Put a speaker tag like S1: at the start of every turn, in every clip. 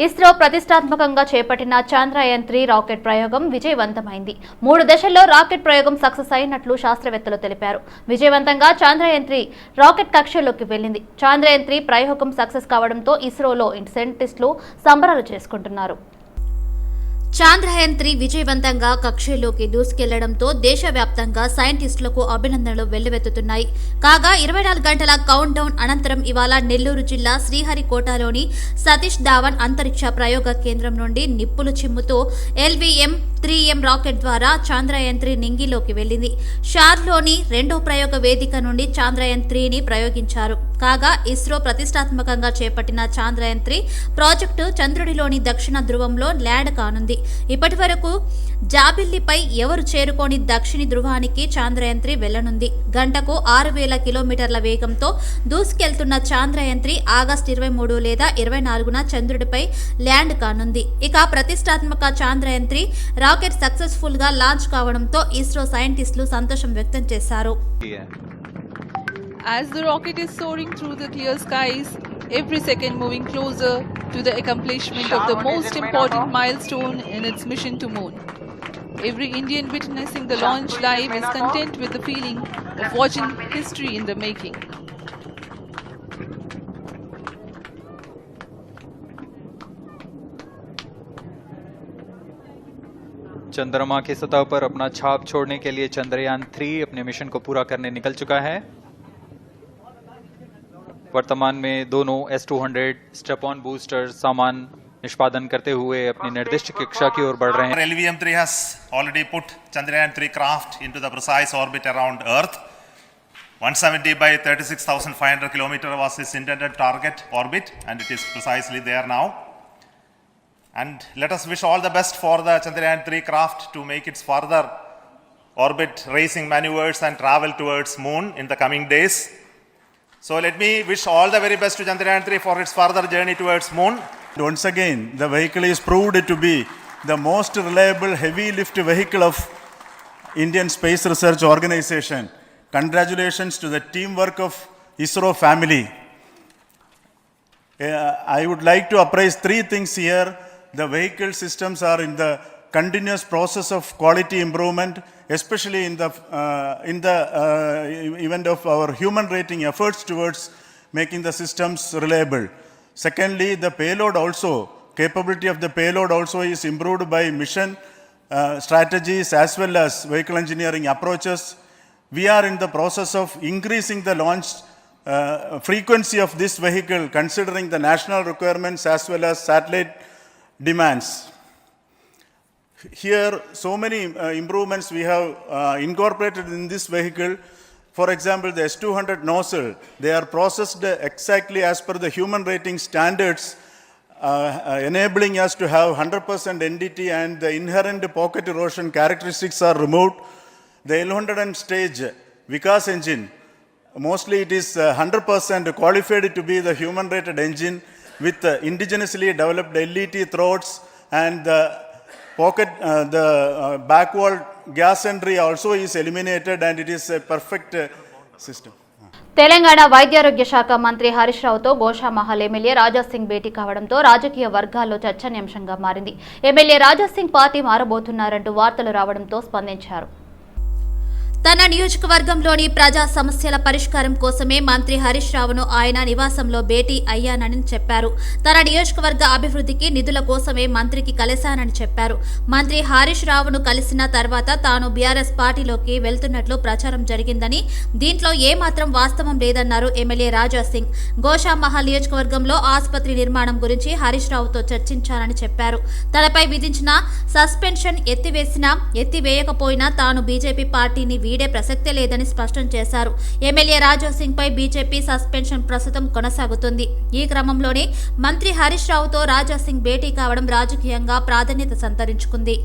S1: ఇస్రో ప్రతిష్టాత్మకంగా చేపట్టిన చంద్రయాన్-3 రాకెట్ ప్రయోగం విజయవంతమైంది. 3 దశల్లో రాకెట్ ప్రయోగం సక్సెస్ అయినట్లు శాస్త్రవేత్తలు తెలిపారు. విజయవంతంగా చంద్రయాన్-3 రాకెట్ కక్షలోకి వెళ్లింది. చంద్రయాన్-3 ప్రయోగం సక్సెస్ కావడంతో ఇస్రోలో సైంటిస్టులు సంబరాలు చేసుకుంటున్నారు. చంద్రయాన్-3 విజయవంతంగా కక్షలోకి దూసుకెళ్లడంతో దేశవ్యాప్తంగా సైంటిస్టులకు అభినందనలు వెల్లువెత్తుతున్నాయి. కాగా 24 గంటల కౌంట్ డౌన్ అనంతరం ఇవాళ నెల్లూరు జిల్లా శ్రీహరికోటలోని సతీష్ ధావన్ అంతరిక్ష ప్రయోగ కేంద్రం నుండి నిప్పులు చిమ్ముతూ LVM-3M రాకెట్ ద్వారా చంద్రయాన్-3 నింగిలోకి వెళ్లింది. షార్లోని రెండో ప్రయోగ వేదిక నుండి చంద్రయాన్-3ని ప్రయోగించారు. కాగా ఇస్రో ప్రతిష్టాత్మకంగా చేపట్టిన చంద్రయాన్-3 ప్రాజెక్టు చంద్రుడిలోని దక్షిణ ధ్రువంలో ల్యాండ్ కానుంది. ఇప్పటి వరకు జాబిల్లిపై ఎవరు చేరుకోని దక్షిణ ధ్రువానికి చంద్రయాన్-3 వెళ్లనుంది. గంటకు 6000 కిలోమీటర్ల వేగంతో దూసుకెళ్తున్న చంద్రయాన్-3 ఆగస్టు 23 లేదా 24న చంద్రుడిపై ల్యాండ్ కానుంది. ఇక ప్రతిష్టాత్మక చంద్రయాన్-3 రాకెట్ సక్సెస్ఫుల్ గా లాంచ్ కావడంతో ఇస్రో సైంటిస్టులు సంతోషం వ్యక్తం చేశారు.
S2: As the rocket is soaring through the clear skies, every second moving closer to the accomplishment of the most important milestone in its mission to moon. Every Indian witnessing the launch live is content with the feeling of watching history in the making.
S3: चंद्रमा की सतह पर अपना छाप छोड़ने के लिए चंद्रयान-3 अपने मिशन को पूरा करने निकल चुका है। वर्तमान में दोनों S-200 स्टेप-ऑन बूस्टर सामान निष्पादन करते हुए अपनी निर्दिष्ट कक्षा की ओर बढ़ रहे हैं।
S4: LVM-3 has already put Chandrayaan-3 craft into the precise orbit around Earth. 170 by 36,500 km was its intended target orbit, and it is precisely there now. And let us wish all the best for the Chandrayaan-3 craft to make its further orbit racing maneuvers and travel towards moon in the coming days. So let me wish all the very best to Chandrayaan-3 for its further journey towards moon.
S5: Once again, the vehicle is proved to be the most reliable heavy lift vehicle of Indian Space Research Organization. Congratulations to the teamwork of ISRO family. I would like to appraise 3 things here. The vehicle systems are in the continuous process of quality improvement, especially in the event of our human rating efforts towards making the systems reliable. Secondly, the payload also, capability of the payload also is improved by mission strategies as well as vehicle engineering approaches. We are in the process of increasing the launch frequency of this vehicle considering the national requirements as well as satellite demands. Here, so many improvements we have incorporated in this vehicle. For example, the S-200 nozzle, they are processed exactly as per the human rating standards, enabling us to have 100% NDT, and the inherent pocket erosion characteristics are removed. The L100 stage Vikas engine, mostly it is 100% qualified to be the human rated engine with indigenously developed LET throats, and the pocket, the backward gas entry also is eliminated, and it is a perfect system.
S1: Telangana వైద్యారోగ్య శాఖ మంత్రి Harish రావుతో Goshamahal MLA Raja Singh భేటీ కావడంతో రాజకీయ వర్గాల్లో చర్చనీయాంశంగా మారింది. MLA Raja Singh party మారబోతున్నారంటూ వార్తలు రావడంతో స్పందించారు. తన నియోజకవర్గంలోని ప్రజా సమస్యల పరిష్కారం కోసమే మంత్రి హరీష్ రావును ఆయన నివాసంలో భేటీ అయ్యానని చెప్పారు. తన నియోజకవర్గ అభివృద్ధికి నిధుల కోసమే మంత్రికి కలిశానని చెప్పారు. మంత్రి హరీష్ రావును కలిసిన తర్వాత తాను బీఆర్ఎస్ పార్టీలోకి వెళ్తున్నట్లు ప్రచారం జరిగిందని, దీంట్లో ఏమాత్రం వాస్తవం లేదన్నారు ఎమ్మెల్యే రాజాసింగ్. గోషామహల్ నియోజకవర్గంలో ఆసుపత్రి నిర్మాణం గురించి హరీష్ రావుతో చర్చించానని చెప్పారు. తనపై విధించిన సస్పెన్షన్ ఎత్తివేయకపోయినా తాను బీజేపీ పార్టీని వీడే ప్రసక్తే లేదని స్పష్టం చేశారు. ఎమ్మెల్యే రాజాసింగ్ పై బీజేపీ సస్పెన్షన్ ప్రస్తుతం కొనసాగుతుంది. ఈ క్రమంలోనే మంత్రి హరీష్ రావుతో రాజాసింగ్ భేటీ కావడం రాజకీయంగా ప్రాధాన్యత సంతరించుకుంది.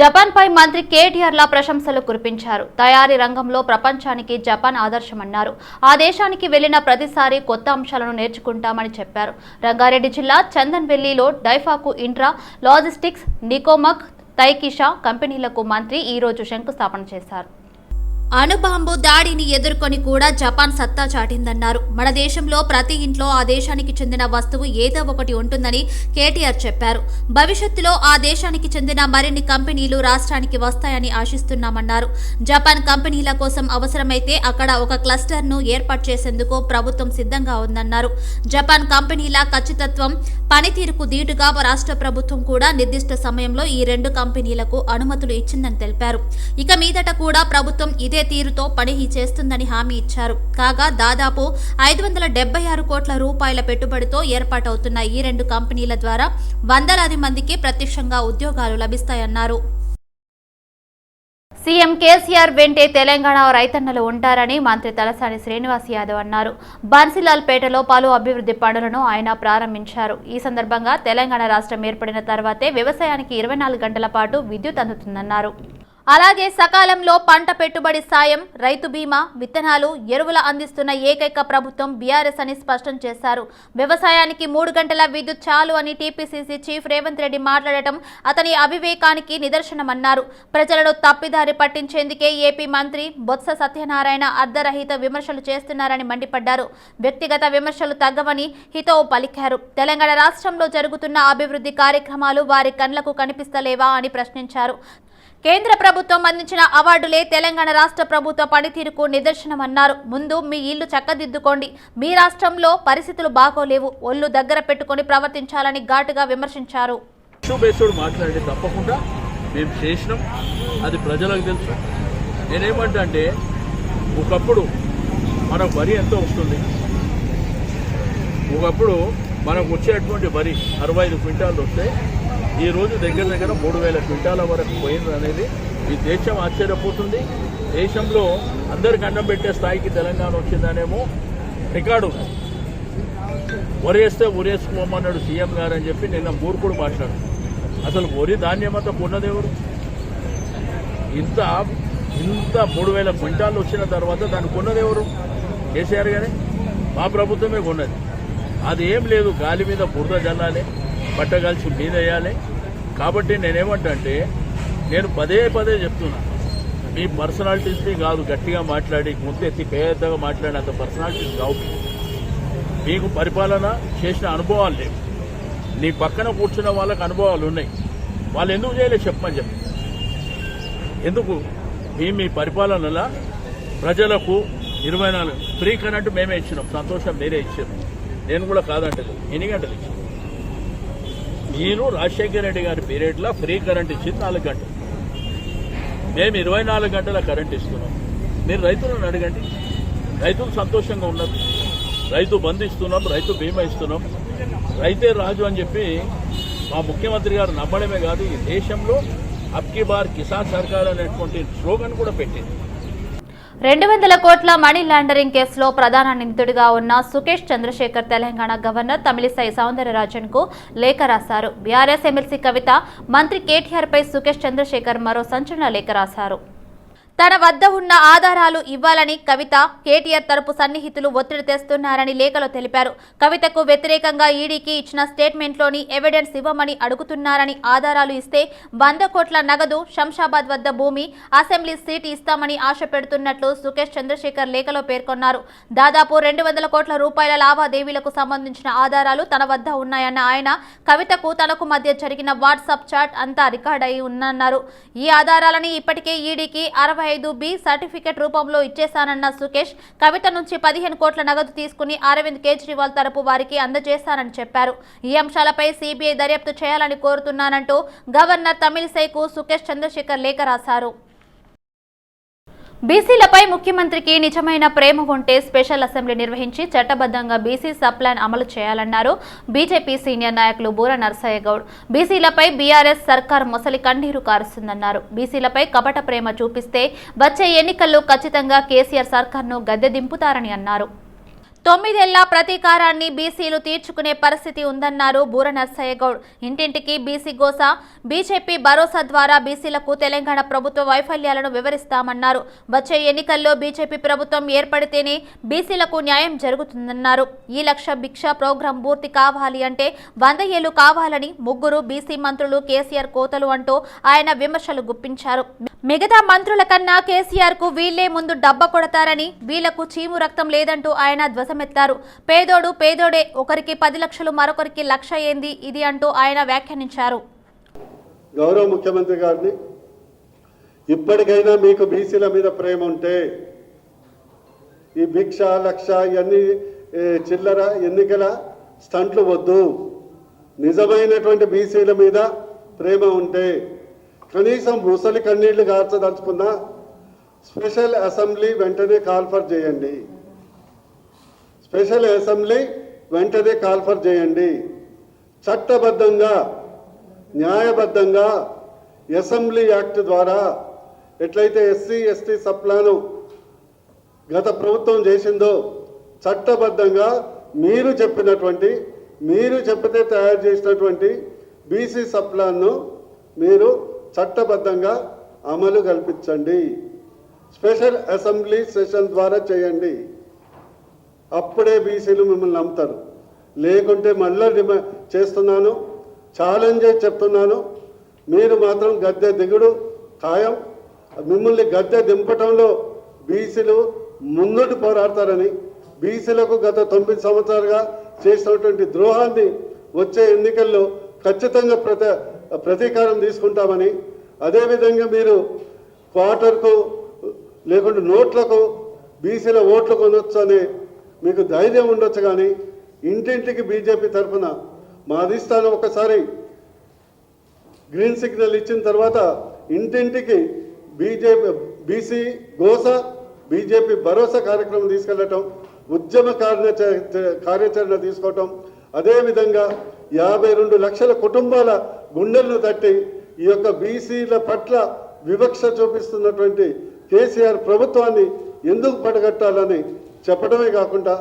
S1: జపాన్ పై మంత్రి కేటీఆర్ లా ప్రశంసలు కురిపించారు. తయారీ రంగంలో ప్రపంచానికి జపాన్ ఆదర్శమన్నారు. ఆ దేశానికి వెళ్లిన ప్రతిసారి కొత్త అంశాలను నేర్చుకుంటామని చెప్పారు. రంగారెడ్డి జిల్లా చందన్వెల్లిలో డైఫాకు ఇంట్రా లాజిస్టిక్స్, నికోమక్, తైకిషా కంపెనీలకు మంత్రి ఈ రోజు శంకుస్థాపన చేశారు. అణుబాంబు దాడిని ఎదుర్కొని కూడా జపాన్ సత్తా చాటిందన్నారు. మన దేశంలో ప్రతి ఇంట్లో ఆ దేశానికి చెందిన వస్తువు ఏదో ఒకటి ఉంటుందని కేటీఆర్ చెప్పారు. భవిష్యత్తులో ఆ దేశానికి చెందిన మరిన్ని కంపెనీలు రాష్ట్రానికి వస్తాయని ఆశిస్తున్నామన్నారు. జపాన్ కంపెనీల కోసం అవసరమైతే అక్కడ ఒక క్లస్టర్ను ఏర్పాటు చేసేందుకు ప్రభుత్వం సిద్ధంగా ఉందన్నారు. జపాన్ కంపెనీల ఖచ్చితత్వం, పనితీరుకు దీటుగా రాష్ట్ర ప్రభుత్వం కూడా నిర్దిష్ట సమయంలో ఈ 2 కంపెనీలకు అనుమతులు ఇచ్చిందని తెలిపారు. ఇక మీదట కూడా ప్రభుత్వం ఇదే తీరుతో పని చేస్తుందని హామీ ఇచ్చారు. కాగా దాదాపు 576 కోట్ల రూపాయల పెట్టుబడితో ఏర్పాటవుతున్న ఈ 2 కంపెనీల ద్వారా వందలాది మందికి ప్రత్యక్షంగా ఉద్యోగాలు లభిస్తాయన్నారు. సీఎం కేసీఆర్ వెంటే తెలంగాణ రైతన్నలు ఉంటారని మంత్రి తలసాని శ్రీనివాస్ యాదవ్ అన్నారు. బన్సీలాల్ పేటలో పలు అభివృద్ధి పనులను ఆయన ప్రారంభించారు. ఈ సందర్భంగా తెలంగాణ రాష్ట్రం ఏర్పడిన తర్వాతే వ్యవసాయానికి 24 గంటల పాటు విద్యుత్ అందుతుందన్నారు. అలాగే సకాలంలో పంట పెట్టుబడి సాయం, రైతు బీమా, విత్తనాలు, ఎరువుల అందిస్తున్న ఏకైక ప్రభుత్వం బీఆర్ఎస్ అని స్పష్టం చేశారు. వ్యవసాయానికి 3 గంటల విద్యుత్ చాలు అని టీపీసీసీ చీఫ్ రేవంత్ రెడ్డి మాట్లాడటం అతని అవివేకానికి నిదర్శనమన్నారు. ప్రజలను తప్పిదారి పట్టించేందుకే ఏపీ మంత్రి బొత్స సత్యనారాయణ అర్ధరహిత విమర్శలు చేస్తున్నారని మండిపడ్డారు. వ్యక్తిగత విమర్శలు తగ్గవని హితవు పలికారు. తెలంగాణ రాష్ట్రంలో జరుగుతున్న అభివృద్ధి కార్యక్రమాలు వారి కళ్లకు కనిపిస్తలేవా అని ప్రశ్నించారు. కేంద్ర ప్రభుత్వం అందించిన అవార్డులే తెలంగాణ రాష్ట్ర ప్రభుత్వ పనితీరుకు నిదర్శనమన్నారు. ముందు మీ ఇల్లు చక్కదిద్దుకోండి, మీ రాష్ట్రంలో పరిస్థితులు బాగోలేవు, ఒళ్ళు దగ్గర పెట్టుకుని ప్రవర్తించాలని ఘాటుగా విమర్శించారు.
S6: మాట్లాడి తప్పకుండా మేము చేసినాం, అది ప్రజలకు తెలుసు. నేనేమంటా అంటే ఒకప్పుడు మనకు వరి ఎంతో వస్తుంది, ఒకప్పుడు మనకు వచ్చేటువంటి వరి 65 క్వింటాలు వస్తే ఈ రోజు దగ్గర 3000 క్వింటాల వరకు పోయింది అనేది ఈ దేశం ఆశ్చర్యపోతుంది. దేశంలో అందరికి అన్నం పెట్టే స్థాయికి తెలంగాణ వచ్చిందనేమో రికార్డు. వరి వేస్తే ఉరేసుకోమన్నాడు సీఎం గారు అని చెప్పి నిన్న మూర్ఖుడు మాట్లాడు. అసలు వరి ధాన్యం అంతా కొన్నదెవరు? ఇంత 3000 క్వింటాలు వచ్చిన తర్వాత దాన్ని కొన్నదెవరు? కేసీఆర్ గారే. మా ప్రభుత్వమే కొన్నది. అది ఏం లేదు, గాలి మీద బురద జల్లాలి, బట్ట కలిసి మీద వేయాలి. కాబట్టి నేనేమంటా అంటే నేను పదే చెప్తున్నా, మీ పర్సనాలిటీస్ని కాదు గట్టిగా మాట్లాడి ముందెత్తి పేదగా మాట్లాడినంత పర్సనాలిటీస్ కావు. మీకు పరిపాలన చేసిన అనుభవాలు లేవు, నీ పక్కన కూర్చున్న వాళ్ళకి అనుభవాలు ఉన్నాయి. వాళ్ళు ఎందుకు చేయలేదు చెప్పమని చెప్పి. ఎందుకు మీ పరిపాలనలో ప్రజలకు 24 ఫ్రీ కరెంటు మేమే ఇచ్చినాం, సంతోషం మీరే ఇచ్చారు, నేను కూడా కాదంటలేదు. ఎన్ని గంటలు ఇచ్చాను? మీరు రాజశేఖర రెడ్డి గారి పీరియడ్లో ఫ్రీ కరెంట్ ఇచ్చింది 4 గంటలు, మేము 24 గంటల కరెంట్ ఇస్తున్నాం. మీరు రైతులను అడగండి, రైతులు సంతోషంగా ఉన్నారు. రైతు బంధు ఇస్తున్నాం, రైతు బీమా ఇస్తున్నాం. రైతే రాజు అని చెప్పి మా ముఖ్యమంత్రి గారు నమ్మడమే కాదు, ఈ దేశంలో అబ్కి బార్ కిసాన్ సర్కార్ అనేటువంటి స్లోగన్ కూడా పెట్టింది.
S1: 200 కోట్ల మనీ లాండరింగ్ కేసులో ప్రధాన నిందితుడిగా ఉన్న సుకేష్ చంద్రశేఖర్ తెలంగాణ గవర్నర్ తమిళిసై సౌందరరాజన్ కు లేఖ రాశారు. బీఆర్ఎస్ ఎమ్మెల్సీ కవిత మంత్రి కేటీఆర్ పై సుకేష్ చంద్రశేఖర్ మరో సంచలన లేఖ రాశారు. తన వద్ద ఉన్న ఆధారాలు ఇవ్వాలని కవిత, కేటీఆర్ తరపు సన్నిహితులు ఒత్తిడి తెస్తున్నారని లేఖలో తెలిపారు. కవితకు వ్యతిరేకంగా ఈడీకి ఇచ్చిన స్టేట్మెంట్లోని ఎవిడెన్స్ ఇవ్వమని అడుగుతున్నారని, ఆధారాలు ఇస్తే 100 కోట్ల నగదు, శంషాబాద్ వద్ద భూమి, అసెంబ్లీ సీటు ఇస్తామని ఆశ పెడుతున్నట్లు సుకేష్ చంద్రశేఖర్ లేఖలో పేర్కొన్నారు. దాదాపు 200 కోట్ల రూపాయల లావాదేవీలకు సంబంధించిన ఆధారాలు తన వద్ద ఉన్నాయన్న ఆయన, కవితకు తనకు మధ్య జరిగిన వాట్సాప్ చాట్ అంతా రికార్డ్ అయి ఉందన్నారు. ఈ ఆధారాలని ఇప్పటికే ఈడీకి 65B సర్టిఫికెట్ రూపంలో ఇచ్చేశానన్న సుకేష్, కవిత నుంచి 15 కోట్ల నగదు తీసుకుని అరవింద్ కేజ్రీవాల్ తరపు వారికి అందజేశానని చెప్పారు. ఈ అంశాలపై సీబీఐ దర్యాప్తు చేయాలని కోరుతున్నానంటూ గవర్నర్ తమిళిసైకు సుకేష్ చంద్రశేఖర్ లేఖ రాశారు. బీసీలపై ముఖ్యమంత్రికి నిజమైన ప్రేమ ఉంటే స్పెషల్ అసెంబ్లీ నిర్వహించి చట్టబద్ధంగా బీసీ సబ్ ప్లాన్ అమలు చేయాలన్నారు బీజేపీ సీనియర్ నాయకులు బూర నర్సయ్య గౌడ్. బీసీలపై బీఆర్ఎస్ సర్కార్ మొసలి కన్నీరు కారుస్తుందన్నారు. బీసీలపై కపట ప్రేమ చూపిస్తే వచ్చే ఎన్నికల్లో ఖచ్చితంగా కేసీఆర్ సర్కార్ను గద్దె దింపుతారని అన్నారు. 9 ఏళ్ల ప్రతీకారాన్ని బీసీలు తీర్చుకునే పరిస్థితి ఉందన్నారు బూర నర్సయ్య గౌడ్. ఇంటింటికి బీసీ గోస, బీజేపీ భరోసా ద్వారా బీసీలకు తెలంగాణ ప్రభుత్వ వైఫల్యాలను వివరిస్తామన్నారు. వచ్చే ఎన్నికల్లో బీజేపీ ప్రభుత్వం ఏర్పడితేనే బీసీలకు న్యాయం జరుగుతుందన్నారు. ఈ లక్ష భిక్ష ప్రోగ్రాం పూర్తి కావాలి అంటే 100 ఏళ్లు కావాలని ముగ్గురు బీసీ మంత్రులు కేసీఆర్ కోతలు అంటూ ఆయన విమర్శలు గుప్పించారు. మిగతా మంత్రుల కన్నా కేసీఆర్ కు వీళ్లే ముందు డబ్బ కొడతారని, వీళ్లకు చీము రక్తం లేదంటూ ఆయన ధ్వజమెత్తారు. పేదోడు పేదోడే, ఒకరికి 10 లక్షలు మరొకరికి 1,00,000 ఏంది ఇది అంటూ ఆయన వ్యాఖ్యానించారు.
S7: గౌరవ ముఖ్యమంత్రి గారిని, ఇప్పటికైనా మీకు బీసీల మీద ప్రేమ ఉంటే ఈ భిక్ష లక్ష ఇవన్నీ చిల్లర ఎన్నికల స్టంట్లు వద్దు. నిజమైనటువంటి బీసీల మీద ప్రేమ ఉంటే కనీసం ముసలి కన్నీళ్లు గార్చదలుచుకున్న స్పెషల్ అసెంబ్లీ వెంటనే కాల్ఫర్ చేయండి. స్పెషల్ అసెంబ్లీ వెంటనే కాల్ఫర్ చేయండి. చట్టబద్ధంగా న్యాయబద్ధంగా అసెంబ్లీ యాక్ట్ ద్వారా ఎట్లయితే ఎస్సీ ఎస్టీ సప్లాను గత ప్రభుత్వం చేసిందో చట్టబద్ధంగా మీరు చెప్పితే తయారు చేసినటువంటి బీసీ సప్లాన్ను మీరు చట్టబద్ధంగా అమలు కల్పించండి. స్పెషల్ అసెంబ్లీ సెషన్ ద్వారా చేయండి. అప్పుడే బీసీలు మిమ్మల్ని నమ్ముతారు. లేకుంటే మళ్ళీ చేస్తున్నాను, ఛాలెంజ్ చెప్తున్నాను, మీరు మాత్రం గద్దె దిగుడు ఖాయం. మిమ్మల్ని గద్దె దింపటంలో బీసీలు ముందుకు పోరాడతారని, బీసీలకు గత 9 సంవత్సరాలుగా చేసినటువంటి ద్రోహాన్ని వచ్చే ఎన్నికల్లో ఖచ్చితంగా ప్రతీకారం తీసుకుంటామని, అదేవిధంగా మీరు క్వార్టర్కు లేకుంటే నోట్లకు బీసీల ఓట్లు కొనొచ్చు అని మీకు ధైర్యం ఉండొచ్చు. కానీ ఇంటింటికి బీజేపీ తరఫున మా అధిష్టానం ఒకసారి గ్రీన్ సిగ్నల్ ఇచ్చిన తర్వాత ఇంటింటికి బీసీ గోస, బీజేపీ భరోసా కార్యక్రమం తీసుకెళ్లటం, ఉద్యమ కార్యాచరణ తీసుకోవటం, అదేవిధంగా 52 లక్షల కుటుంబాల గుండెలను తట్టి ఈ యొక్క బీసీల పట్ల వివక్ష చూపిస్తున్నటువంటి కేసీఆర్ ప్రభుత్వాన్ని ఎందుకు పడగట్టాలని చెప్పడమే కాకుండా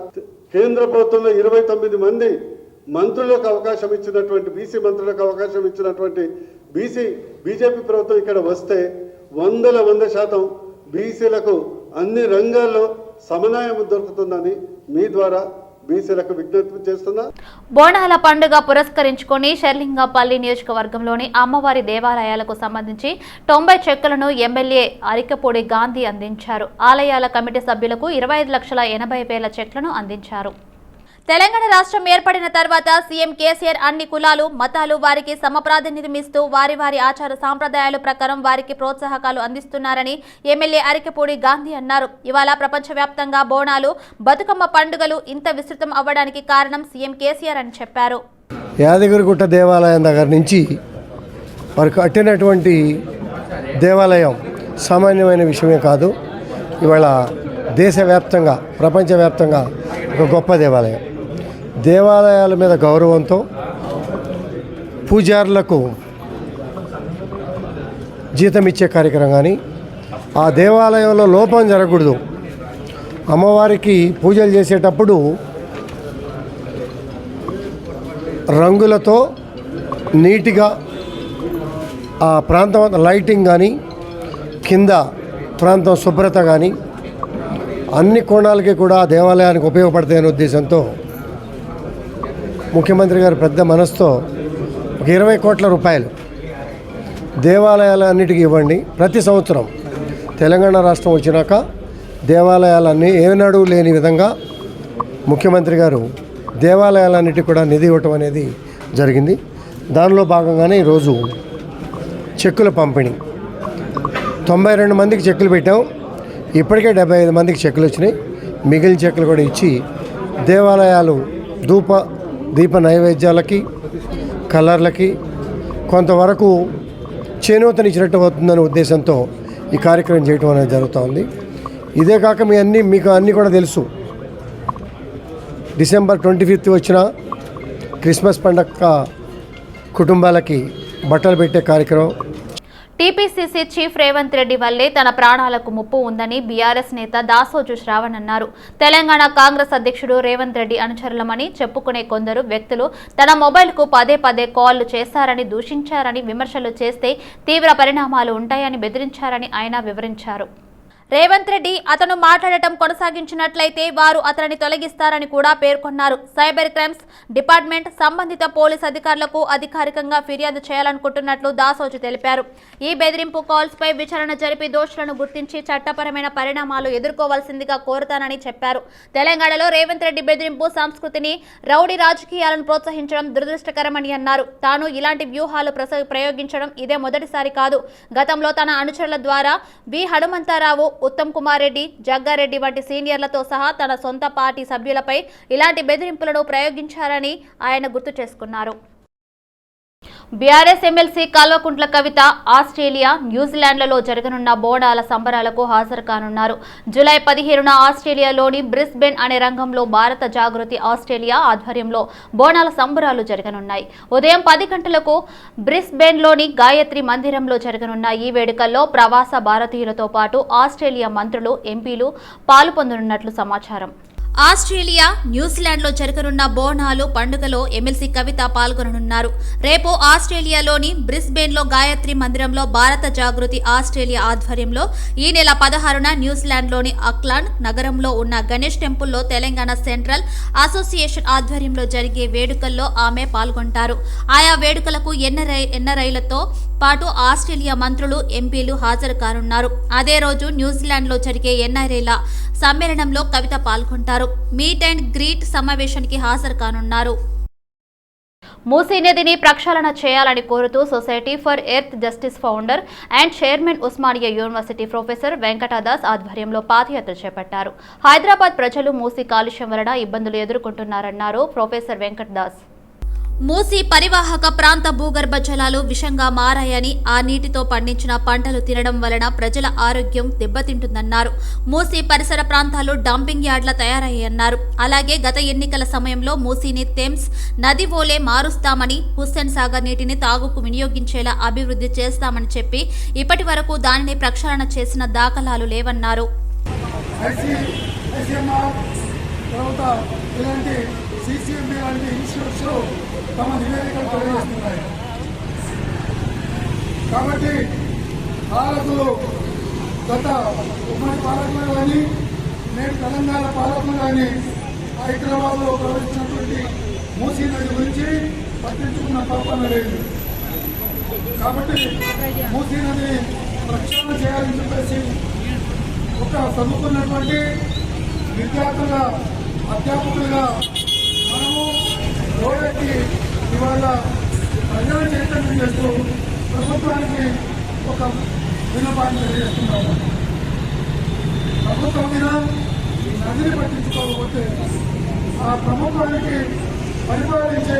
S7: కేంద్ర ప్రభుత్వంలో 29 మంది మంత్రులకు అవకాశం ఇచ్చినటువంటి బీసీ మంత్రులకు అవకాశం ఇచ్చినటువంటి బీజేపీ ప్రభుత్వం ఇక్కడ వస్తే 100% బీసీలకు అన్ని రంగాల్లో సమన్వయం దొరుకుతుందని మీ ద్వారా బీసీలకు విజ్ఞప్తి చేస్తున్నా.
S1: బోనాల పండుగ పురస్కరించుకొని షర్లింగపల్లి నియోజకవర్గంలోని అమ్మవారి దేవాలయాలకు సంబంధించి 90 చెక్కులను ఎమ్మెల్యే అరికపూడి గాంధీ అందించారు. ఆలయాల కమిటీ సభ్యులకు 25,80,000 చెక్లను అందించారు. తెలంగాణ రాష్ట్రం ఏర్పడిన తర్వాత సీఎం కేసీఆర్ అన్ని కులాలు మతాలు వారికి సమప్రాధాన్యతమిస్తూ వారి ఆచార సాంప్రదాయాల ప్రకారం వారికి ప్రోత్సాహకాలు అందిస్తున్నారని ఎమ్మెల్యే అరికపూడి గాంధీ అన్నారు. ఇవాళ ప్రపంచవ్యాప్తంగా బోనాలు బతుకమ్మ పండుగలు ఇంత విస్తృతం అవ్వడానికి కారణం సీఎం కేసీఆర్ అని చెప్పారు.
S8: యాదగిరిగుట్ట దేవాలయం దగ్గర నుంచి వారు కట్టినటువంటి దేవాలయం సామాన్యమైన విషయమే కాదు. ఇవాళ దేశవ్యాప్తంగా ప్రపంచవ్యాప్తంగా ఒక గొప్ప దేవాలయం. దేవాలయాల మీద గౌరవంతో పూజారులకు జీతం ఇచ్చే కార్యక్రమం కానీ, ఆ దేవాలయంలో లోపం జరగకూడదు. అమ్మవారికి పూజలు చేసేటప్పుడు రంగులతో నీట్గా ఆ ప్రాంతం లైటింగ్ కానీ, కింద ప్రాంతం శుభ్రత కానీ అన్ని కోణాలకి కూడా దేవాలయానికి ఉపయోగపడతాయనే ఉద్దేశంతో ముఖ్యమంత్రి గారు పెద్ద మనసుతో ఒక 20 కోట్ల రూపాయలు దేవాలయాలన్నిటికీ ఇవ్వండి. ప్రతి సంవత్సరం తెలంగాణ రాష్ట్రం వచ్చినాక దేవాలయాలన్నీ ఏనాడు లేని విధంగా ముఖ్యమంత్రి గారు దేవాలయాలన్నిటికీ కూడా నిధి ఇవ్వటం అనేది జరిగింది. దానిలో భాగంగానే ఈరోజు చెక్కుల పంపిణీ 92 మందికి చెక్కులు పెట్టాం. ఇప్పటికే 75 మందికి చెక్కులు వచ్చినాయి. మిగిలిన చెక్కులు కూడా ఇచ్చి దేవాలయాలు దీప నైవేద్యాలకి కలర్లకి కొంతవరకు చేనూతనిచ్చినట్టు అవుతుందనే ఉద్దేశంతో ఈ కార్యక్రమం చేయటం అనేది జరుగుతూ ఉంది. ఇదే కాక మీకు అన్నీ కూడా తెలుసు. డిసెంబర్ 25 వచ్చిన క్రిస్మస్ పండగ కుటుంబాలకి బట్టలు పెట్టే కార్యక్రమం.
S1: టీపీసీసీ చీఫ్ రేవంత్ రెడ్డి వల్లే తన ప్రాణాలకు ముప్పు ఉందని బీఆర్ఎస్ నేత దాసోజు శ్రావణ్ అన్నారు. తెలంగాణ కాంగ్రెస్ అధ్యక్షుడు రేవంత్ రెడ్డి అనుచరులమని చెప్పుకునే కొందరు వ్యక్తులు తన మొబైల్కు పదే పదే కాల్లు చేశారని, దూషించారని, విమర్శలు చేస్తే తీవ్ర పరిణామాలు ఉంటాయని బెదిరించారని ఆయన వివరించారు. రేవంత్ రెడ్డి అతను మాట్లాడటం కొనసాగించినట్లయితే వారు అతనిని తొలగిస్తారని కూడా పేర్కొన్నారు. సైబర్ క్రైమ్స్ డిపార్ట్మెంట్ సంబంధిత పోలీస్ అధికారులకు అధికారికంగా ఫిర్యాదు చేయాలనుకుంటున్నట్లు దాసోజు తెలిపారు. ఈ బెదిరింపు కాల్స్ పై విచారణ జరిపి దోషులను గుర్తించి చట్టపరమైన పరిణామాలు ఎదుర్కోవాల్సిందిగా కోరుతానని చెప్పారు. తెలంగాణలో రేవంత్ రెడ్డి బెదిరింపు సంస్కృతిని, రౌడీ రాజకీయాలను ప్రోత్సహించడం దురదృష్టకరమని అన్నారు. తాను ఇలాంటి వ్యూహాలు ప్రయోగించడం ఇదే మొదటిసారి కాదు. గతంలో తన అనుచరుల ద్వారా వి హనుమంతరావు, ఉత్తమ్ కుమార్ రెడ్డి, జగ్గారెడ్డి వంటి సీనియర్లతో సహా తన సొంత పార్టీ సభ్యులపై ఇలాంటి బెదిరింపులను ప్రయోగించారని ఆయన గుర్తు చేసుకున్నారు. BRS MLC Kalvakuntla Kavitha Australia, న్యూజిలాండ్లలో జరగనున్న బోనాల సంబరాలకు హాజరు కానున్నారు. జూలై 15న ఆస్ట్రేలియాలోని బ్రిస్బెన్ అనే రంగంలో భారత జాగృతి ఆస్ట్రేలియా ఆధ్వర్యంలో బోనాల సంబరాలు జరగనున్నాయి. ఉదయం 10 గంటలకు బ్రిస్బెన్లోని గాయత్రి మందిరంలో జరగనున్న ఈ వేడుకల్లో ప్రవాస భారతీయులతో పాటు ఆస్ట్రేలియా మంత్రులు, ఎంపీలు పాల్పొందనున్నట్లు సమాచారం. ఆస్ట్రేలియా, న్యూజిలాండ్లో జరగనున్న బోనాలు పండుగలో ఎమ్మెల్సీ కవిత పాల్గొననున్నారు. రేపు ఆస్ట్రేలియాలోని బ్రిస్బెన్లో గాయత్రి మందిరంలో భారత జాగృతి ఆస్ట్రేలియా ఆధ్వర్యంలో, ఈ నెల 16న న్యూజిలాండ్లోని ఆక్లాండ్ నగరంలో ఉన్న గణేష్ టెంపుల్లో తెలంగాణ సెంట్రల్ అసోసియేషన్ ఆధ్వర్యంలో జరిగే వేడుకల్లో ఆమె పాల్గొంటారు. ఆయా వేడుకలకు ఎన్ఆర్ఐలతో పాటు ఆస్ట్రేలియా మంత్రులు, ఎంపీలు హాజరు కానున్నారు. అదే రోజు న్యూజిలాండ్లో జరిగే ఎన్ఆర్ఐల సమ్మేళనంలో కవిత పాల్గొంటారు. మీట్ అండ్ గ్రీట్ సమావేశానికి హాజరు కానున్నారు. మూసీ నదిని ప్రక్షాళన చేయాలని కోరుతూ society for earth justice founder and chairman Osmania university professor Venkatadas ఆధ్వర్యంలో పాదయాత్ర చేపట్టారు. హైదరాబాద్ ప్రజలు మూసీ కాలుష్యం వలన ఇబ్బందులు ఎదుర్కొంటున్నారన్నారు ప్రొఫెసర్ వెంకటదాస్. మూసీ పరివాహక ప్రాంత భూగర్భ జలాలు విషంగా మారాయని, ఆ నీటితో పండించిన పంటలు తినడం వలన ప్రజల ఆరోగ్యం దెబ్బతింటుందన్నారు. మూసీ పరిసర ప్రాంతాలు డంపింగ్ యార్డ్ల తయారయ్యాయన్నారు. అలాగే గత ఎన్నికల సమయంలో మూసీని థేమ్స్ నది ఓలే మారుస్తామని, హుస్సేన్ సాగర్ నీటిని తాగుకు వినియోగించేలా అభివృద్ధి చేస్తామని చెప్పి ఇప్పటి వరకు దానిని ప్రక్షాళన చేసిన దాఖలాలు లేవన్నారు.
S9: తమ నివేదికలు తెలియజేస్తున్నాయి. కాబట్టి పాలకులు, గత ఉమ్మడి పాలకులు కానీ, నేడు తెలంగాణ పాలకులు కానీ హైదరాబాద్లో ప్రవేశించినటువంటి మూసీ నది గురించి పట్టించుకున్న పాపన లేదు. కాబట్టి మూసీ నదిని ప్రక్షాళన చేయాలని చెప్పేసి ఒక చదువుకున్నటువంటి విద్యార్థులుగా, అధ్యాపకులుగా మనము రోడ్డుకి ఇవాళ ప్రజలు చైతన్యం చేస్తూ ప్రభుత్వానికి ఒక విన్నపాన్ని తెలియజేస్తున్నాము. ప్రభుత్వం మీద ఈ నదిని పట్టించుకోకపోతే ఆ ప్రభుత్వానికి పరిపాలించే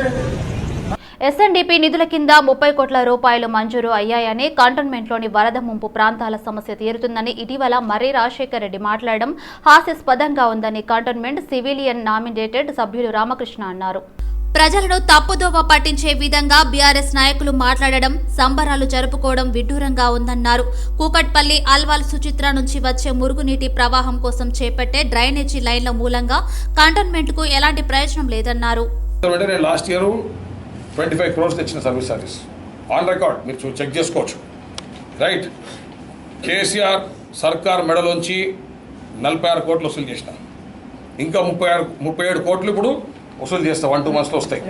S1: ఎస్ఎన్డీపీ నిధుల కింద 30 కోట్ల రూపాయలు మంజూరు అయ్యాయని, కంటోన్మెంట్లోని వరద ముంపు ప్రాంతాల సమస్య తీరుతుందని ఇటీవల మర్రి రాజశేఖర్ రెడ్డి మాట్లాడడం హాస్యాస్పదంగా ఉందని కంటోన్మెంట్ సివిలియన్ నామినేటెడ్ సభ్యులు రామకృష్ణ అన్నారు. ప్రజలను తప్పుదోవ పట్టించే విధంగా బీఆర్ఎస్ నాయకులు మాట్లాడడం, సంబరాలు జరుపుకోవడం విడ్డూరంగా ఉందన్నారు. కూకట్పల్లి అల్వాల్ సుచిత్ర నుంచి వచ్చే మురుగునీటి ప్రవాహం కోసం చేపట్టే డ్రైనేజీ లైన్ల మూలంగా కంటోన్మెంట్కు ఎలాంటి ప్రయోజనం లేదన్నారు.
S10: 25 crores తెచ్చిన సర్వీస్ ఛార్జెస్ ఆన్ రికార్డ్, మీరు చెక్ చేసుకోవచ్చు. రైట్, కేసీఆర్ సర్కార్ మెడలోంచి 46 కోట్లు వసూలు చేసిన, ఇంకా 37 కోట్లు ఇప్పుడు వసూలు చేస్తా. 1-2 monthsలో వస్తాయి,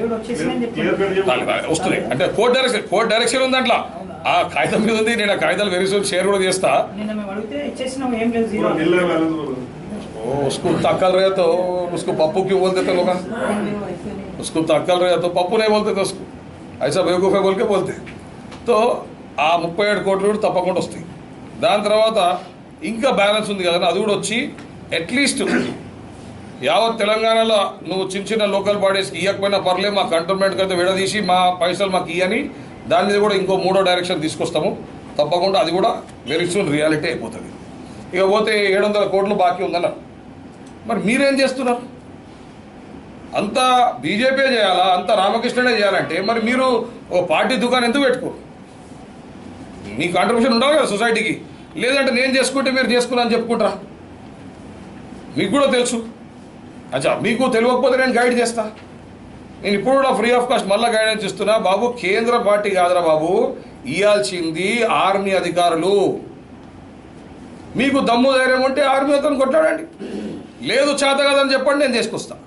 S10: వస్తున్నాయి. అంటే కోర్ట్ డైరెక్షన్ ఉంది దాంట్లో, ఆ కాగితం మీద ఉంది. నేను ఆ కాగితాలు వెరీ షేర్ కూడా చేస్తా. उसको अक्ल रहे तो उसको पप्पू क्यों बोलते थे लोग? उसको तो अक्ल रहे तो पप्पू नहीं बोलते थे उसको, ऐसा बेवकूफ़ है बोल के बोलते. तो ఆ 37 కోట్లు కూడా తప్పకుండా వస్తాయి. దాని తర్వాత ఇంకా బ్యాలెన్స్ ఉంది కదా, అది కూడా వచ్చి అట్లీస్ట్ యావత్ తెలంగాణలో నువ్వు చిన్న లోకల్ బాడీస్కి ఇవ్వకపోయినా పర్లేదు, మా కంటోన్మెంట్కి అయితే విడదీసి మా పైసలు మాకు ఇవ్వని, దాని మీద కూడా ఇంకో 3వ డైరెక్షన్ తీసుకొస్తాము తప్పకుండా. అది కూడా వెరీ సూన్ రియాలిటీ అయిపోతుంది. ఇక పోతే 700 కోట్లు బాకీ ఉందన్నారు. మరి మీరేం చేస్తున్నారు? అంతా బీజేపీ చేయాలా, అంతా రామకృష్ణనే చేయాలంటే మరి మీరు ఒక పార్టీ దుకాణం ఎందుకు పెట్టుకోరు? మీ కాంట్రిబ్యూషన్ ఉండాలి కదా సొసైటీకి. లేదంటే నేను చేసుకుంటే మీరు చేసుకున్నా అని చెప్పుకుంటారా? మీకు కూడా తెలుసు. అచ్చా, మీకు తెలియకపోతే నేను గైడ్ చేస్తా. నేను ఇప్పుడు కూడా ఫ్రీ ఆఫ్ కాస్ట్ మళ్ళీ గైడెన్స్ ఇస్తున్నా. బాబు, కేంద్ర పార్టీ కాదురా బాబు, ఇవ్వాల్సింది ఆర్మీ అధికారులు. మీకు దమ్ము ధైర్యం ఉంటే ఆర్మీ అతను కొట్లాడండి, లేదు చేత కదని చెప్పండి, నేను చేసుకొస్తా.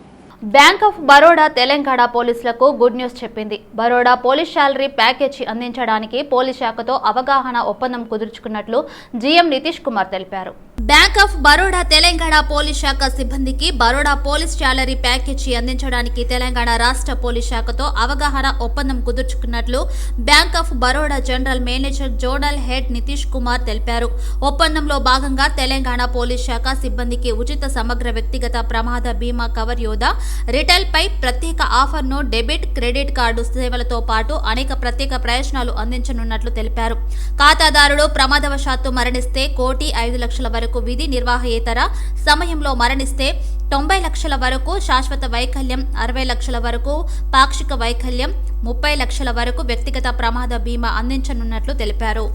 S1: బ్యాంక్ ఆఫ్ బరోడా తెలంగాణ పోలీసులకు గుడ్ న్యూస్ చెప్పింది. బరోడా పోలీస్ శాలరీ ప్యాకేజీ అందించడానికి పోలీస్ శాఖతో అవగాహన ఒప్పందం కుదుర్చుకున్నట్లు జీఎం నితీష్ కుమార్ తెలిపారు. Bank of Baroda Telangana police శాఖ సిబ్బందికి బరోడా పోలీస్ శాలరీ ప్యాకేజీ అందించడానికి తెలంగాణ రాష్ట్ర పోలీస్ శాఖతో అవగాహన ఒప్పందం కుదుర్చుకున్నట్లు bank of Baroda general manager zonal head Nitish Kumar తెలిపారు. ఒప్పందంలో భాగంగా తెలంగాణ పోలీస్ శాఖ సిబ్బందికి ఉచిత సమగ్ర వ్యక్తిగత ప్రమాద బీమా కవర్ యోధా రిటైల్ పై ప్రత్యేక ఆఫర్ను డెబిట్ క్రెడిట్ కార్డు సేవలతో పాటు అనేక ప్రత్యేక ప్రయోజనాలు అందించనున్నట్లు తెలిపారు. ఖాతాదారుడు ప్రమాదవశాత్తు మరణిస్తే 1,05,00,000 వరకు విధి నిర్వాహేతర సమయంలో మరణిస్తే 90 లక్షల వరకు శాశ్వత వైకల్యం, 60 లక్షల వరకు పాక్షిక వైకల్యం, 30 లక్షల వరకు వ్యక్తిగత ప్రమాద బీమా అందించనున్నట్లు తెలిపారు.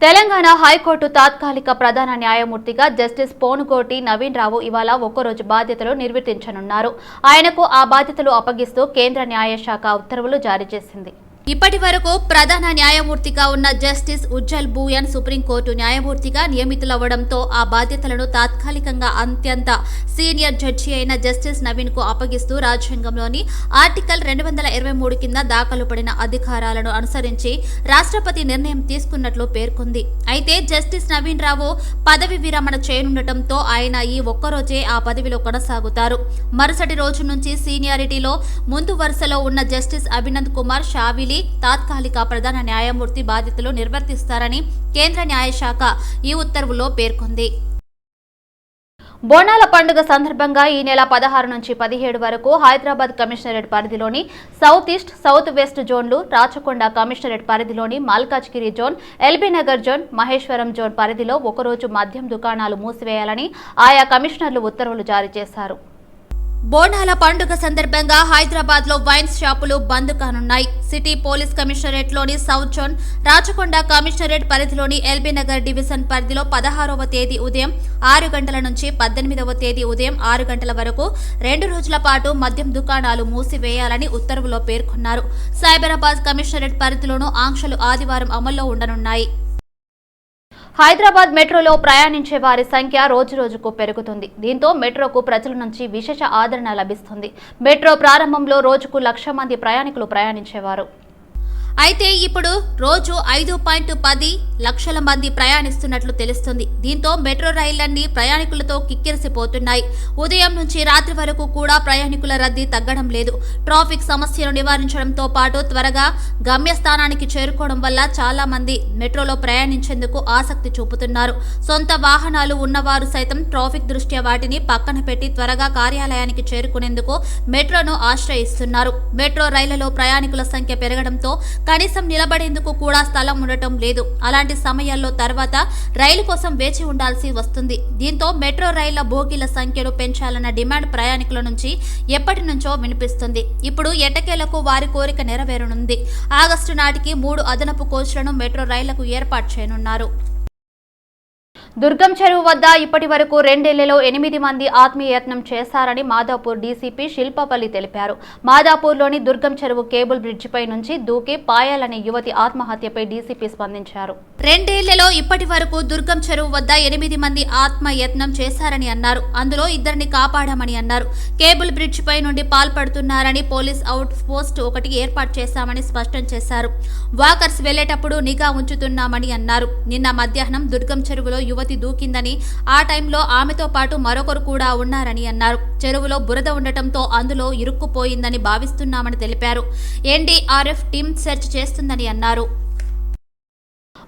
S1: తెలంగాణ హైకోర్టు తాత్కాలిక ప్రధాన న్యాయమూర్తిగా జస్టిస్ పోనుగోటి నవీన్ రావు ఇవాళ ఒక్కరోజు బాధ్యతలు నిర్వర్తించనున్నారు. ఆయనకు ఆ బాధ్యతలు అప్పగిస్తూ కేంద్ర న్యాయశాఖ ఉత్తర్వులు జారీ చేసింది. ఇప్పటి వరకు ప్రధాన న్యాయమూర్తిగా ఉన్న జస్టిస్ ఉజ్జల్ భూయన్ సుప్రీంకోర్టు న్యాయమూర్తిగా నియమితులవ్వడంతో ఆ బాధ్యతలను తాత్కాలికంగా అత్యంత సీనియర్ జడ్జి అయిన జస్టిస్ నవీన్ కు అప్పగిస్తూ రాజ్యాంగంలోని ఆర్టికల్ 223 కింద దాఖలు పడిన అధికారాలను అనుసరించి రాష్ట్రపతి నిర్ణయం తీసుకున్నట్లు పేర్కొంది. అయితే జస్టిస్ నవీన్ రావు పదవి విరమణ చేయనుండటంతో ఆయన ఈ ఒక్కరోజే ఆ పదవిలో కొనసాగుతారు. మరుసటి రోజు నుంచి సీనియారిటీలో ముందు వరుసలో ఉన్న జస్టిస్ అభినంద్ కుమార్ షావిలి తాత్కాలిక ప్రధాన న్యాయమూర్తి బాధ్యతలు నిర్వర్తిస్తారని కేంద్ర న్యాయశాఖ ఈ ఉత్తర్వులో పేర్కొంది. బోనాల పండుగ సందర్భంగా ఈ నెల 16 నుంచి 17 వరకు హైదరాబాద్ కమిషనరేట్ పరిధిలోని సౌత్ ఈస్ట్, సౌత్ వెస్ట్ జోన్లు, రాచకొండ కమిషనరేట్ పరిధిలోని Malkajgiri zone, LB Nagar zone, Maheshwaram zone పరిధిలో ఒకరోజు మద్యం దుకాణాలు మూసివేయాలని ఆయా కమిషనర్లు ఉత్తర్వులు జారీ చేశారు. బోనాల పండుగ సందర్భంగా హైదరాబాద్ లో వైన్ షాపులు బంద్ కానున్నాయి. సిటీ పోలీస్ కమిషనరేట్ లోని సౌత్ జోన్, రాచకొండ కమిషనరేట్ పరిధిలోని ఎల్బీ నగర్ డివిజన్ పరిధిలో 16వ తేదీ ఉదయం 6 గంటల నుంచి 18వ తేదీ ఉదయం 6 గంటల వరకు 2 రోజుల పాటు మద్యం దుకాణాలు మూసివేయాలని ఉత్తర్వులో పేర్కొన్నారు. సైబరాబాద్ కమిషనరేట్ పరిధిలోనూ ఆంక్షలు ఆదివారం అమల్లో ఉండనున్నాయి. హైదరాబాద్ మెట్రోలో ప్రయాణించే వారి సంఖ్య రోజురోజుకు పెరుగుతుంది. దీంతో మెట్రోకు ప్రజల నుంచి విశేష ఆదరణ లభిస్తుంది. మెట్రో ప్రారంభంలో రోజుకు 1,00,000 మంది ప్రయాణికులు ప్రయాణించేవారు. అయితే ఇప్పుడు రోజు 5.10 లక్షల మంది ప్రయాణిస్తున్నట్లు తెలుస్తుంది. దీంతో మెట్రో రైళ్లన్నీ ప్రయాణికులతో కిక్కిరిసిపోతున్నాయి. ఉదయం నుంచి రాత్రి వరకు కూడా ప్రయాణికుల రద్దీ తగ్గడం లేదు. ట్రాఫిక్ సమస్యను నివారించడంతో పాటు త్వరగా గమ్యస్థానానికి చేరుకోవడం వల్ల చాలా మంది మెట్రోలో ప్రయాణించేందుకు ఆసక్తి చూపుతున్నారు. సొంత వాహనాలు ఉన్నవారు సైతం ట్రాఫిక్ దృష్ట్యా వాటిని పక్కన పెట్టి త్వరగా కార్యాలయానికి చేరుకునేందుకు మెట్రోను ఆశ్రయిస్తున్నారు. మెట్రో రైళ్లలో ప్రయాణికుల సంఖ్య పెరగడంతో కనీసం నిలబడేందుకు కూడా స్థలం ఉండటం లేదు. అలాంటి సమయాల్లో తర్వాత రైలు కోసం వేచి ఉండాల్సి వస్తుంది. దీంతో మెట్రో రైళ్ల బోగీల సంఖ్యను పెంచాలన్న డిమాండ్ ప్రయాణికుల నుంచి ఎప్పటి నుంచో వినిపిస్తుంది. ఇప్పుడు ఎట్టకేలకు వారి కోరిక నెరవేరనుంది. ఆగస్టు నాటికి 3 అదనపు కోచ్లను మెట్రో రైళ్లకు ఏర్పాటు చేయనున్నారు. దుర్గం చెరువు వద్ద ఇప్పటి వరకు 2 ఏళ్లలో 8 మంది ఆత్మీయయత్నం చేశారని మాదాపూర్ డీసీపీ శిల్పపల్లి తెలిపారు. మాదాపూర్లోని దుర్గం చెరువు కేబుల్ బ్రిడ్జిపై నుంచి దూకి పాయాలనే యువతి ఆత్మహత్యపై డీసీపీ స్పందించారు. 2 ఏళ్లలో ఇప్పటి వరకు దుర్గం చెరువు వద్ద 8 మంది ఆత్మయత్నం చేశారని అన్నారు. అందులో 2 కాపాడామని అన్నారు. కేబుల్ బ్రిడ్జిపై నుండి పాల్పడుతున్నారని పోలీస్ అవుట్ పోస్ట్ 1 ఏర్పాటు చేశామని స్పష్టం చేశారు. వాకర్స్ వెళ్లేటప్పుడు నిఘా ఉంచుతున్నామని అన్నారు. నిన్న మధ్యాహ్నం దుర్గం చెరువులో యువతి దూకిందని, ఆ టైంలో ఆమెతో పాటు మరొకరు కూడా ఉన్నారని అన్నారు. చెరువులో బురద ఉండటంతో అందులో ఇరుక్కుపోయిందని భావిస్తున్నామని తెలిపారు. ఎన్డీఆర్ఎఫ్ టీం సెర్చ్ చేస్తుందని అన్నారు.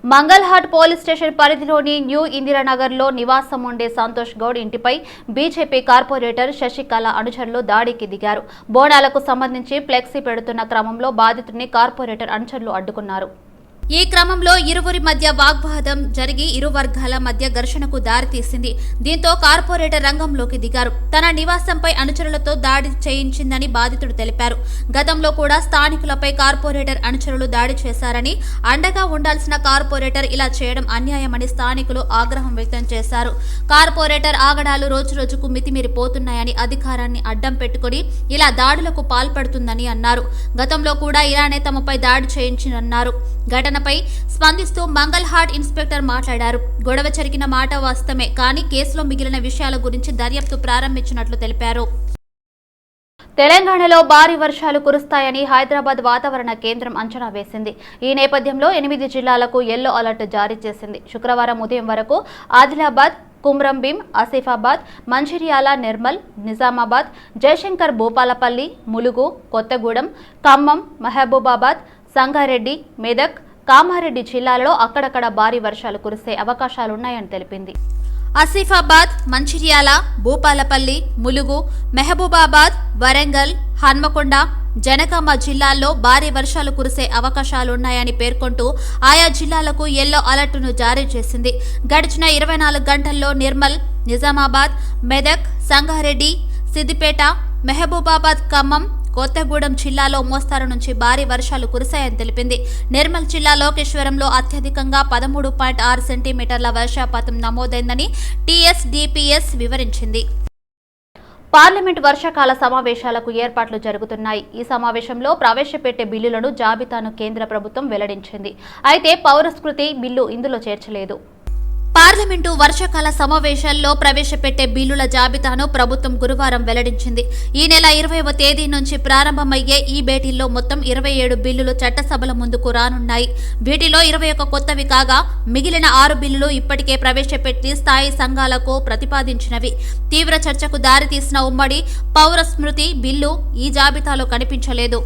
S1: మంగల్హాట్ పోలీస్ స్టేషన్ పరిధిలోని న్యూ ఇందిరానగర్లో నివాసం ఉండే సంతోష్ గౌడ్ ఇంటిపై బీజేపీ కార్పొరేటర్ శశికళ అనుచరులు దాడికి దిగారు. బోనాలకు సంబంధించి ఫ్లెక్సీ పెడుతున్న క్రమంలో బాధితుడిని కార్పొరేటర్ అనుచరులు అడ్డుకున్నారు. ఈ క్రమంలో ఇరువురి మధ్య వాగ్వాదం జరిగి ఇరు వర్గాల మధ్య ఘర్షణకు దారితీసింది. దీంతో కార్పొరేటర్ రంగంలోకి దిగారు. తన నివాసంపై అనుచరులతో దాడి చేయించిందని బాధితుడు తెలిపారు. గతంలో కూడా స్థానికులపై కార్పొరేటర్ అనుచరులు దాడి చేశారని, అండగా ఉండాల్సిన కార్పొరేటర్ ఇలా చేయడం అన్యాయమని స్థానికులు ఆగ్రహం వ్యక్తం చేశారు. కార్పొరేటర్ ఆగడాలు రోజురోజుకు మితిమీరిపోతున్నాయని, అధికారాన్ని అడ్డం పెట్టుకుని ఇలా దాడులకు పాల్పడుతుందని అన్నారు. గతంలో కూడా ఇలానే తమపై దాడి చేయించినన్నారు. ఘటనపై స్పందిస్తూ మంగళహాట్ ఇన్స్పెక్టర్ మాట్లాడారు. గొడవ జరిగిన మాట వాస్తవమే, కానీ కేసులో మిగిలిన విషయాల గురించి దర్యాప్తు ప్రారంభించినట్లు తెలిపారు. తెలంగాణలో భారీ వర్షాలు కురుస్తాయని హైదరాబాద్ వాతావరణ కేంద్రం అంచనా వేసింది. ఈ నేపథ్యంలో 8 జిల్లాలకు యెల్లో అలర్ట్ జారీ చేసింది. శుక్రవారం ఉదయం వరకు ఆదిలాబాద్, కుమ్రంభీం, ఆసిఫాబాద్, మంచిర్యాల, నిర్మల్, నిజామాబాద్, జయశంకర్, భూపాలపల్లి, ములుగు, కొత్తగూడెం, ఖమ్మం, మహబూబాబాద్, సంగారెడ్డి, మెదక్, కామారెడ్డి జిల్లాలలో అక్కడక్కడ భారీ వర్షాలు కురిసే అవకాశాలున్నాయని తెలిపింది. ఆసిఫాబాద్, మంచిర్యాల, భూపాలపల్లి, ములుగు, మహబూబాబాద్, వరంగల్, హన్మకొండ, జనగామ జిల్లాల్లో భారీ వర్షాలు కురిసే అవకాశాలున్నాయని పేర్కొంటూ ఆయా జిల్లాలకు యెల్లో అలర్టును జారీ చేసింది. గడిచిన 24 గంటల్లో నిర్మల్, నిజామాబాద్, మెదక్, సంగారెడ్డి, సిద్దిపేట, మహబూబాబాద్, ఖమ్మం, కొత్తగూడెం జిల్లాలో మోస్తారు నుంచి భారీ వర్షాలు కురిశాయని తెలిపింది. నిర్మల్ జిల్లా లోకేశ్వరంలో అత్యధికంగా 13.6 సెంటీమీటర్ల వర్షపాతం నమోదైందని టీఎస్డీపీఎస్ వివరించింది. పార్లమెంట్ వర్షాకాల సమావేశాలకు ఏర్పాట్లు జరుగుతున్నాయి. ఈ సమావేశంలో ప్రవేశపెట్టే బిల్లులను జాబితాను కేంద్ర ప్రభుత్వం వెల్లడించింది. అయితే పౌరస్మృతి బిల్లు ఇందులో చేర్చలేదు. పార్లమెంటు వర్షాకాల సమావేశాల్లో ప్రవేశపెట్టే బిల్లుల జాబితాను ప్రభుత్వం గురువారం వెల్లడించింది. ఈ నెల 20వ తేదీ నుంచి ప్రారంభమయ్యే ఈ భేటీల్లో మొత్తం 27 బిల్లులు చట్టసభల ముందుకు రానున్నాయి. వీటిలో 21 కొత్తవి కాగా మిగిలిన 6 బిల్లులు ఇప్పటికే ప్రవేశపెట్టి స్థాయి సంఘాలకు ప్రతిపాదించినవి. తీవ్ర చర్చకు దారితీసిన ఉమ్మడి పౌర స్మృతి బిల్లు ఈ జాబితాలో కనిపించలేదు.